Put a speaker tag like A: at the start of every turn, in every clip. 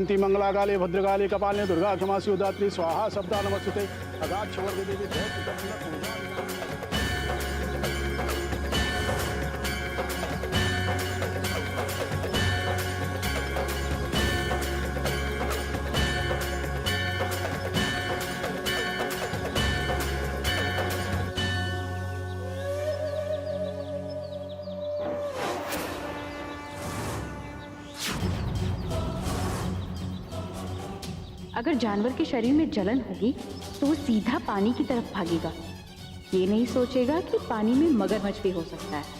A: जयंती मंगलाकाले भद्रकाले कपाले दुर्गा क्षमासी उदात्री स्वाहा शब्दा नमस्ते अगाध छवर्ग देवी।
B: अगर जानवर के शरीर में जलन होगी तो वो सीधा पानी की तरफ भागेगा। ये नहीं सोचेगा कि पानी में मगरमच्छ भी हो सकता है।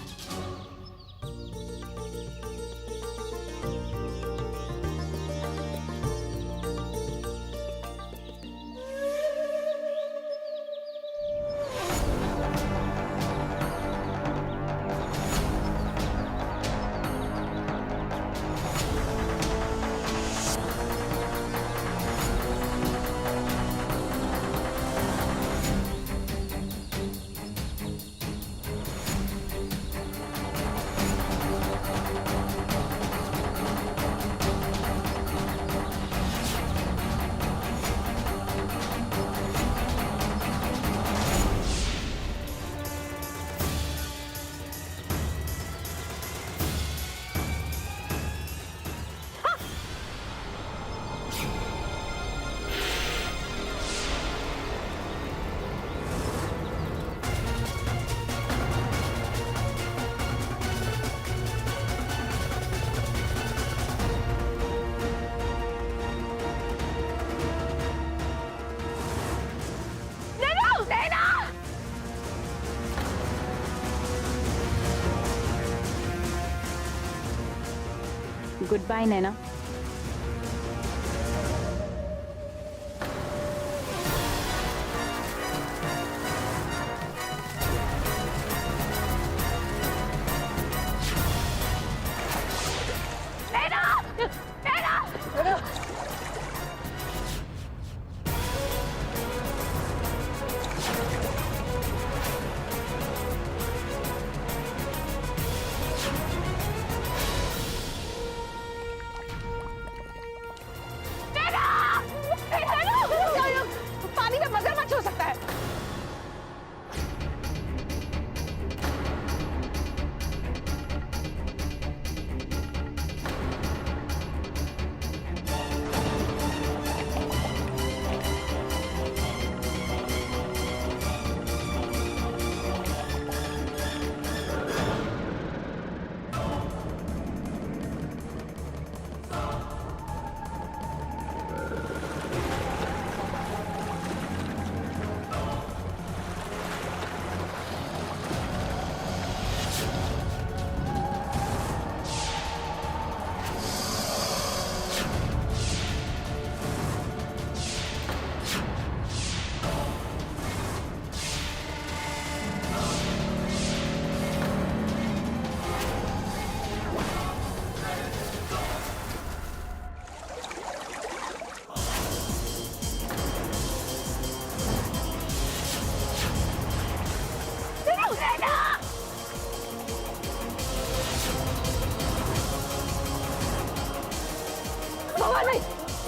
B: गुड बाय नैना।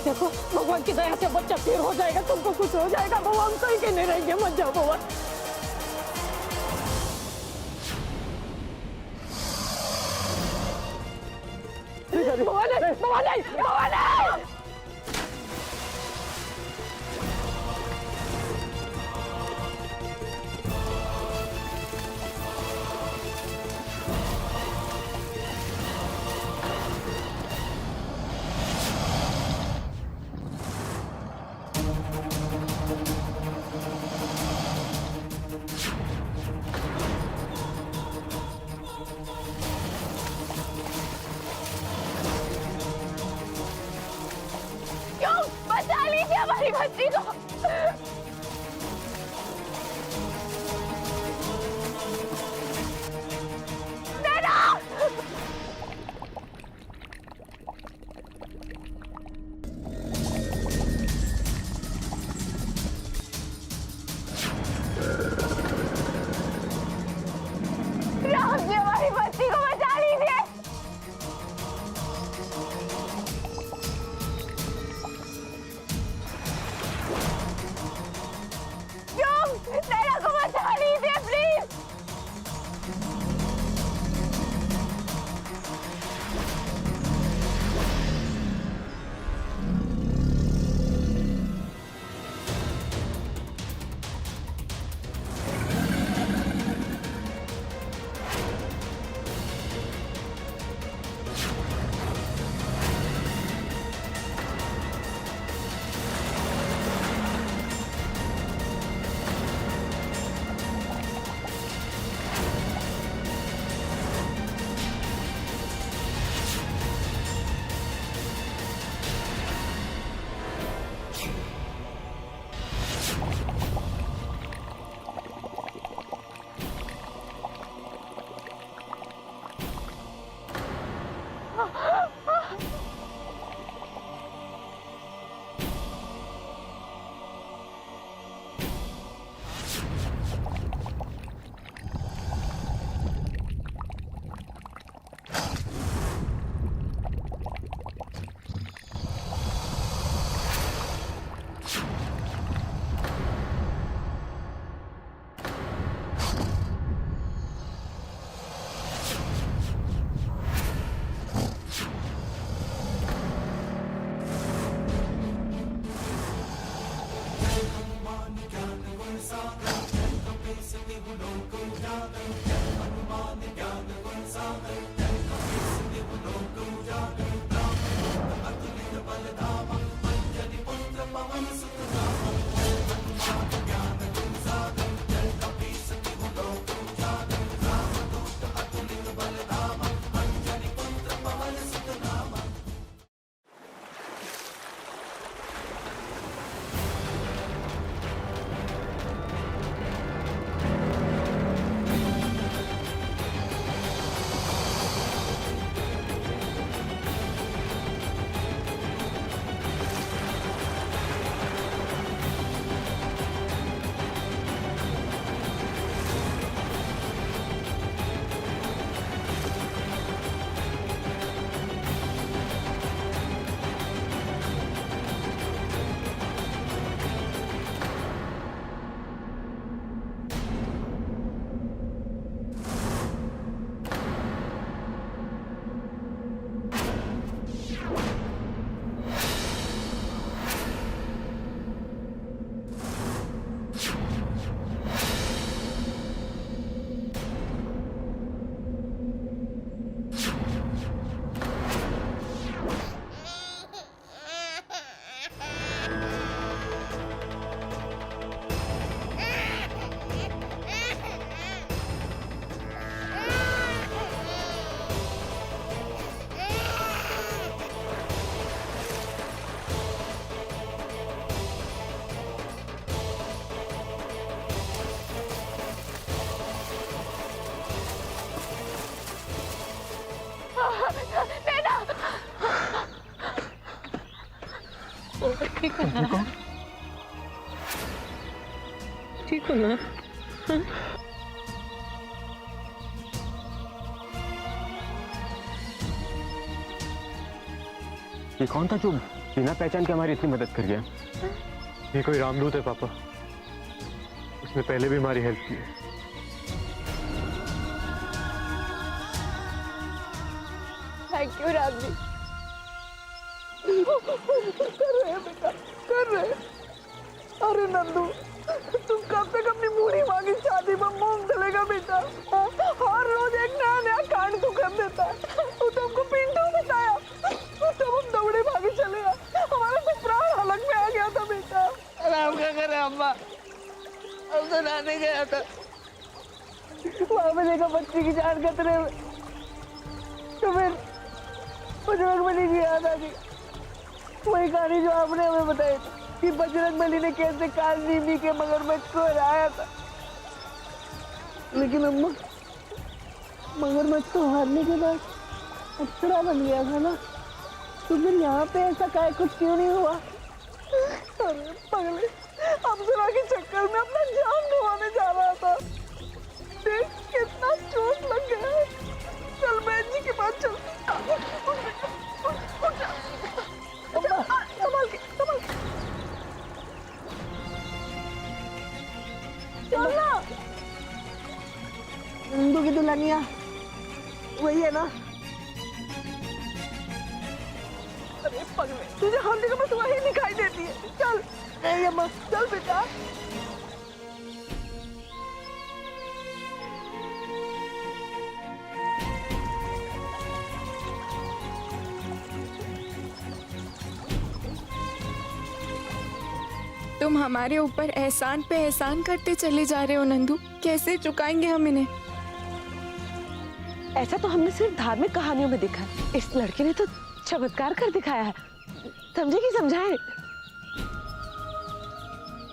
C: देखो भगवान की दया से बच्चा फिर हो जाएगा, तुमको कुछ हो जाएगा भगवान, कहीं के नहीं रहेंगे, मत जाओ भगवान। भगवान भगवान भगवान ठीक हो ना? ठीक हो ना?
D: ये कौन था जो बिना पहचान के हमारी इतनी मदद कर गया? ये कोई रामदूत है पापा। उसने पहले भी हमारी हेल्प की है।
C: Thank you Ram ji. कर रहे हैं बेटा, कर रहे हैं। अरे नंदू, तुम कब तक अपनी बूढ़ी माँ की शादी में मूंग डलेगा बेटा? हर रोज एक नया नया कांड तू कर देता है। तू तुमको पिंटू बताया, तब हम दौड़े भागे चले गए। हमारा तो प्राण हलक में आ गया था बेटा।
E: हम क्या करे अम्मा, हम तो नहाने गया था।
C: वहां पे देखा बच्ची की जान खतरे में, तो फिर बजरंग बली की याद आ गई। वही कहानी जो आपने हमें बताई थी कि बजरंग बली ने कैसे कालनीमी के मगरमच्छ को हराया था। लेकिन अम्मा, मगरमच्छ को हारने के बाद अप्सरा बन गया था ना, तो फिर यहाँ पे ऐसा काय कुछ क्यों नहीं हुआ? अरे पगले, अप्सरा के चक्कर में अपना जान गंवाने जा रहा था। देख कितना चोट लग गया है। चल बहन जी के पास चल। संभाल के, संभाल के। चल ना। नंदू की दुल्हनिया वही है ना? अरे पगले, तुझे हर जगह बस वही दिखाई देती है। चल नहीं अम्मा, चल बेटा।
F: तुम हमारे ऊपर एहसान पे एहसान करते चले जा रहे हो नंदू। कैसे चुकाएंगे हम इन्हें?
C: ऐसा तो हमने सिर्फ धार्मिक कहानियों में देखा है। इस लड़के ने तो चमत्कार कर दिखाया है। समझे कि समझाए?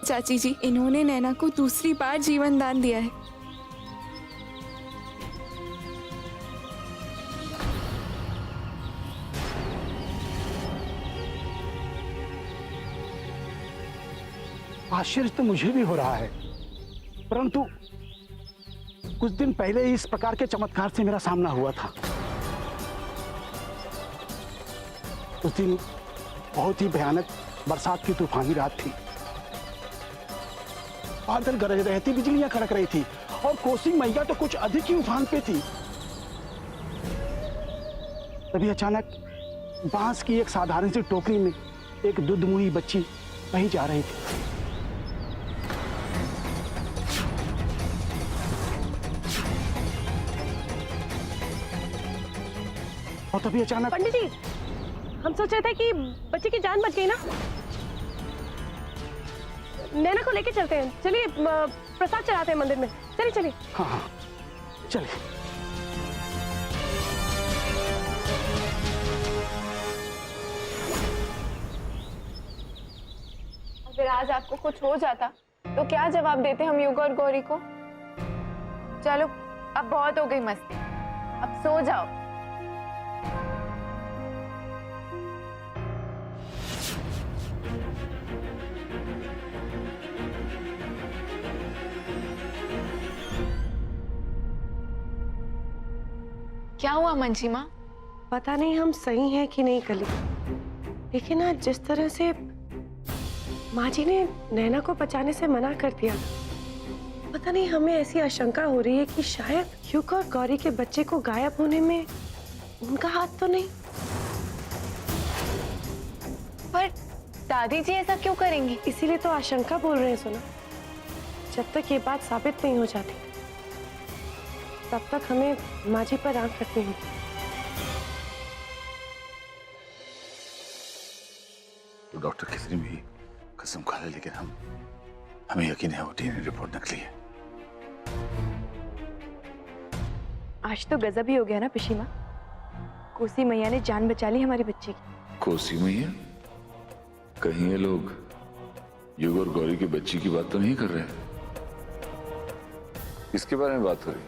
F: चाची जी, इन्होंने नैना को दूसरी बार जीवन दान दिया है।
A: आश्चर्य तो मुझे भी हो रहा है, परंतु कुछ दिन पहले इस प्रकार के चमत्कार से मेरा सामना हुआ था। उस दिन बहुत ही भयानक बरसात की तूफानी रात थी। बादल गरज रहे थे, बिजलियां कड़क रही थी और कोसी मैया तो कुछ अधिक ही उफान पे थी। तभी अचानक बांस की एक साधारण सी टोकरी में एक दूधमुही बच्ची वहीं जा रही थी। और तभी अचानक
C: पंडित जी, हम सोच रहे थे कि बच्चे की जान बच गई ना, नैना को लेके चलते हैं। चलिए प्रसाद चढ़ाते हैं मंदिर में। चलिए चलिए।
A: हाँ हाँ चलिए।
F: अगर आज आपको कुछ हो जाता तो क्या जवाब देते हम युगा और गौरी को? चलो अब बहुत हो गई मस्ती, अब सो जाओ। क्या हुआ मंजी माँ?
C: पता नहीं हम सही हैं कि नहीं कली, लेकिन आज जिस तरह से माँ जी ने नैना को बचाने से मना कर दिया, पता नहीं हमें ऐसी आशंका हो रही है कि शायद युग और गौरी के बच्चे को गायब होने में उनका हाथ तो नहीं।
F: पर दादी जी ऐसा क्यों करेंगी?
C: इसीलिए तो आशंका बोल रहे हैं सोना। जब तक ये बात साबित नहीं हो जाती तब तक हमें माँ जी पर आंख रखनी होगी।
G: तो डॉक्टर कितनी भी कसम खा ले, लेकिन हमें यकीन है वो डीएनए रिपोर्ट नकली है।
B: आज तो गजब ही हो गया ना पिशी माँ। कोसी मैया ने जान बचा ली हमारी बच्ची की।
G: कोसी मैया? कहीं ये लोग युग और गौरी की बच्ची की बात तो नहीं कर रहे? किसके बारे में बात हो रही?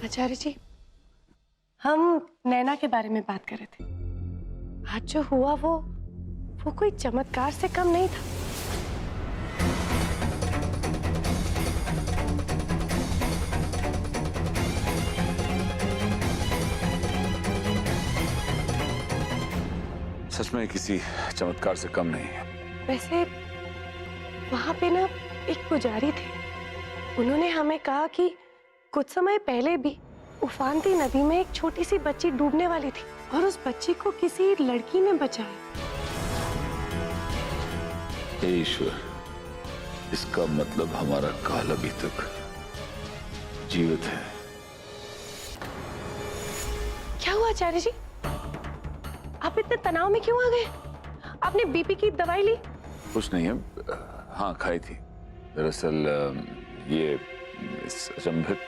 C: आचार्य जी, हम नैना के बारे में बात कर रहे थे। आज जो हुआ वो
H: वो कोई चमत्कार से कम नहीं था।
G: सच में किसी चमत्कार से कम नहीं है।
H: वैसे वहां पे ना एक पुजारी थे, उन्होंने हमें कहा कि कुछ समय पहले भी उफानती नदी में एक छोटी सी बच्ची डूबने वाली थी और उस बच्ची को किसी लड़की ने बचाया।
G: हे ईश्वर, इसका मतलब हमारा काल अभी तक जीवित है।
H: क्या हुआ आचार्य जी, आप इतने तनाव में क्यों आ गए? आपने बीपी की दवाई ली?
G: कुछ नहीं है, हाँ खाई थी। दरअसल ये अचंभित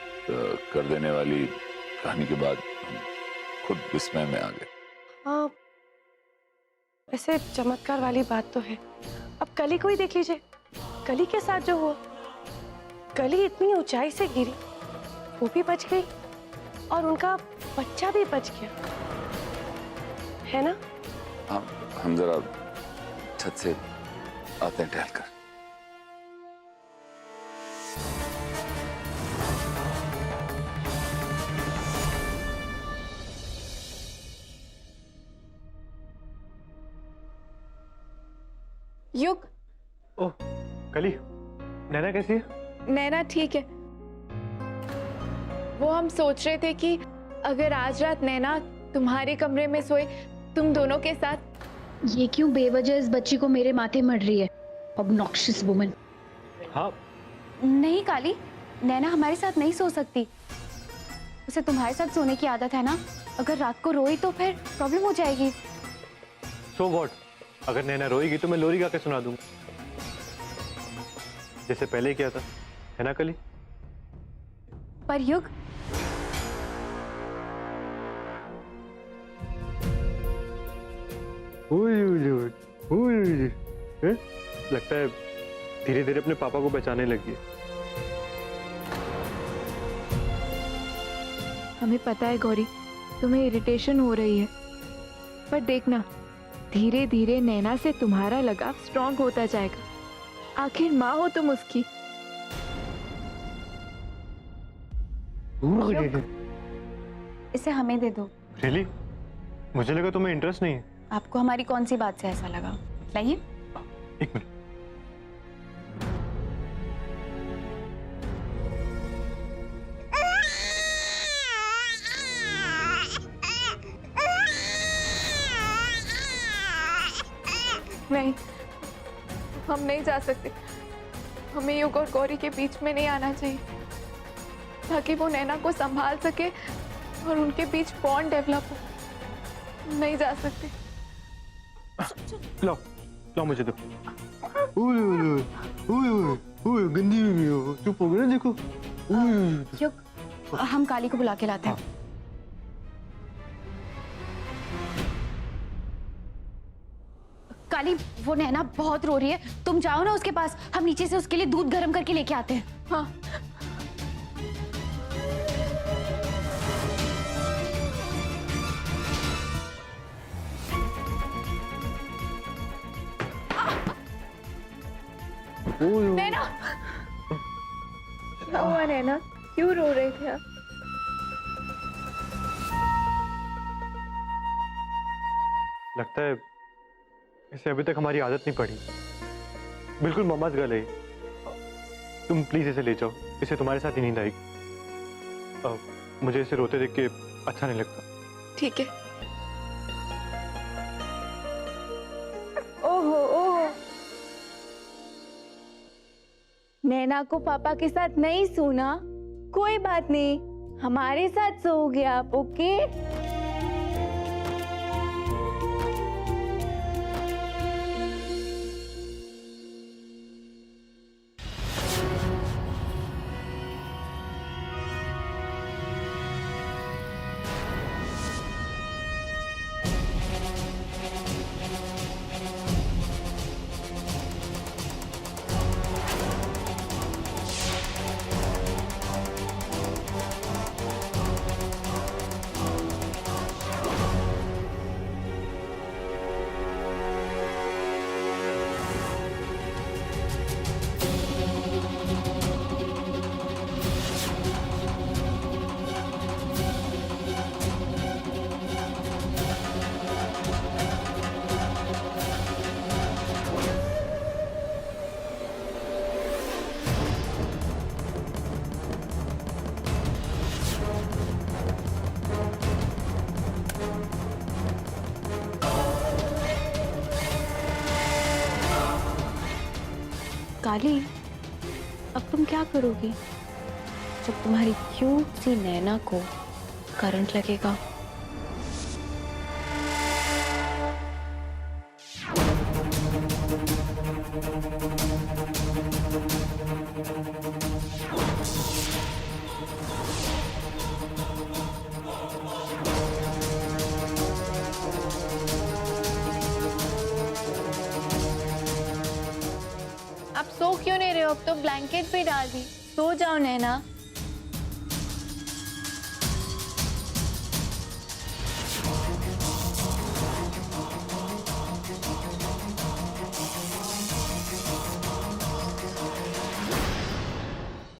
G: कर देने वाली कहानी के बाद हम खुद विस्मय में आ गए।
H: हाँ, वैसे चमत्कार वाली बात तो है। अब कली को ही देख लीजिए, कली के साथ जो हुआ, कली इतनी ऊंचाई से गिरी, वो भी बच गई और उनका बच्चा भी बच गया, है ना?
G: हाँ, हम जरा छत से आते हैं टहलकर।
F: युग,
D: ओह कली, नैना कैसी है?
F: नैना ठीक है। वो हम सोच रहे थे कि अगर आज रात नैना तुम्हारे कमरे में सोए, तुम दोनों के साथ।
B: ये क्यों बेवजह इस बच्ची को मेरे माथे मर रही है? Obnoxious woman.
D: हाँ
B: नहीं काली, नैना हमारे साथ नहीं सो सकती। उसे तुम्हारे साथ सोने की आदत है ना। अगर रात को रोई तो फिर प्रॉब्लम हो जाएगी।
D: सो व्हाट, अगर नैना रोएगी तो मैं लोरी गा के सुना दूंगा, जैसे पहले किया था, है ना कली?
B: पर युग,
D: लगता है धीरे धीरे अपने पापा को बचाने लगी है।
F: हमें पता है गौरी, तुम्हें इरिटेशन हो रही है, पर देखना धीरे धीरे नैना से तुम्हारा लगाव स्ट्रांग होता जाएगा। आखिर माँ हो तुम उसकी।
B: इसे हमें दे दो।
D: रियली? मुझे लगा तुम्हें इंटरेस्ट नहीं है।
B: आपको हमारी कौन सी बात से ऐसा लगा? लाइए।
D: एक मिनट।
F: नहीं, हम नहीं जा सकते। हमें युग और गौरी के बीच में नहीं आना चाहिए, ताकि वो नैना को संभाल सके और उनके बीच बॉन्ड डेवलप हो। नहीं जा सकते।
D: लो लो मुझे दो। गंदी हो, चुप हो गया, देखो।
B: युग, हम काली को बुला के लाते हैं। काली, वो नैना बहुत रो रही है, तुम जाओ ना उसके पास, हम नीचे से उसके लिए दूध गर्म करके लेके आते हैं।
F: हाँ। नैना, क्या हुआ नैना? क्यों रो रहे थे आप?
D: लगता है इसे अभी तक हमारी आदत नहीं पड़ी। बिल्कुल मम्माज गर्ल है। तुम प्लीज इसे ले जाओ, इसे तुम्हारे साथ ही नींद आएगी। मुझे इसे रोते देख के अच्छा नहीं लगता।
F: ठीक है। ओहो ओहो, नैना को पापा के साथ नहीं सोना, कोई बात नहीं, हमारे साथ सोओगे आप, ओके?
H: काली, अब तुम क्या करोगी जब तुम्हारी क्यूट सी नैना को करंट लगेगा?
F: आप सो क्यों नहीं रहे हो? अब तो ब्लैंकेट भी डाल दी, सो जाओ नैना।